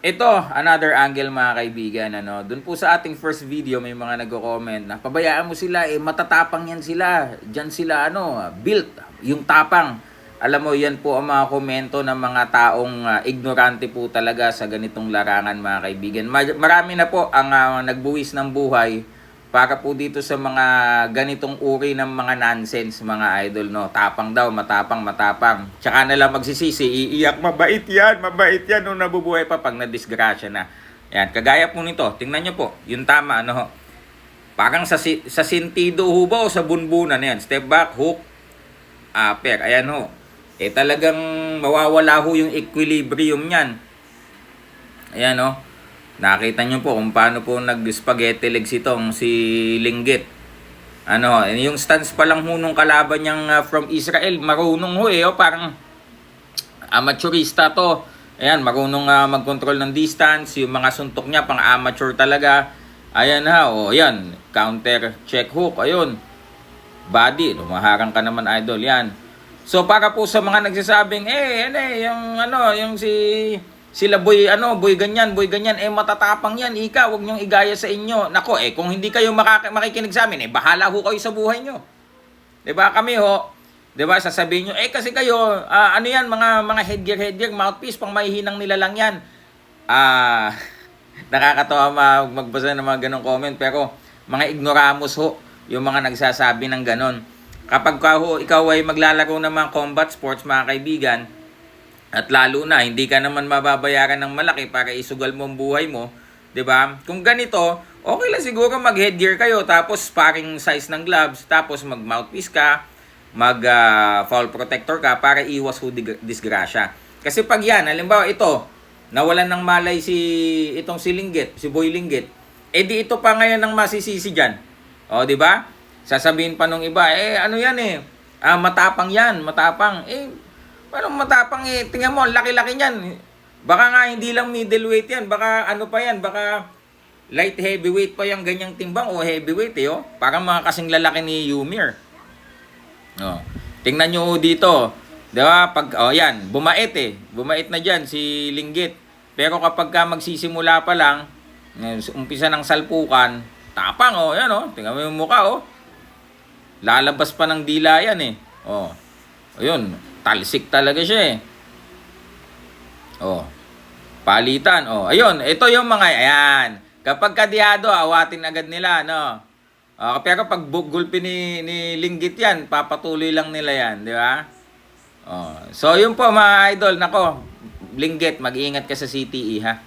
Ito, another angle mga kaibigan. Doon po sa ating first video, may mga nagko-comment na pabayaan mo sila, matatapang yan sila. Diyan sila, built, yung tapang. Alam mo, yan po ang mga komento ng mga taong ignorante po talaga sa ganitong larangan mga kaibigan. Marami na po ang nagbuwis ng buhay para po dito sa mga ganitong uri ng mga nonsense mga idol, no. Tapang daw, matapang. Tsaka na lang magsisisi, iiyak, mabait yan nung nabubuhay pa pag nadisgrasya na. Yan, kagaya po nito, tingnan nyo po, yung tama, parang sa sentido ho ba o sa bunbunan yan, step back, hook, upper, ayan ho. Talagang mawawala ho yung equilibrium yan. Ayan ho. Nakita nyo po kung paano po nag-spaghetti legs itong si Linggit. Yung stance pa lang ho nung kalaban niyang from Israel, marunong ho parang amateurista to. Ayan, marunong mag-control ng distance, yung mga suntok niya pang amateur talaga. Ayan ha, ayan, counter check hook, ayun. Body, lumaharang ka naman idol, yan. So para po sa mga nagsasabing, yung sila boy ganyan, matatapang yan, wag niyong igaya sa inyo. Nako, kung hindi kayo makikinig sa amin, bahala ho kayo sa buhay nyo. 'Di ba? Kami ho, 'di ba, sasabihin niyo, kasi kayo, mga headgear, mouthpiece, pang mahihinang nila lang yan. Nakakatawa magbasa ng mga ganong comment, pero mga ignoramus ho, yung mga nagsasabi ng ganon. Kapag ikaw ay maglalaro ng mga combat sports, mga kaibigan, at lalo na, hindi ka naman mababayaran ng malaki para isugal mo ang buhay mo, 'di ba? Kung ganito, okay lang siguro mag-headgear kayo, tapos paring size ng gloves, tapos mag-mouthpiece ka, mag-fall protector ka para iwas ho disgrasya. Kasi pag yan, halimbawa ito, nawalan ng malay itong si Linggit, si Boy Linggit, di ito pa ngayon ang masisisi diyan. O, 'di ba? Sasabihin pa nung iba, matapang yan, matapang. Parang matapang tingnan mo, laki-laki niyan. Baka nga hindi lang middleweight yan, baka pa yan, baka light heavyweight pa yung ganyang timbang o heavyweight Parang mga kasing lalaki ni Ymir. Tingnan nyo dito. Diba? Yan, bumait Bumait na dyan si Linggit. Pero kapag magsisimula pa lang, umpisa ng salpukan, tapang yan tingnan mo yung mukha Lalabas pa ng dila yan ayun, talsik talaga siya palitan ayun, ito yung mga ayan. Kapag kadihado, awatin agad nila pero pag gulpi ni Linggit yan, papatuloy lang nila yan, di ba? So yun po mga idol, nako, Linggit, mag-iingat ka sa CTE ha.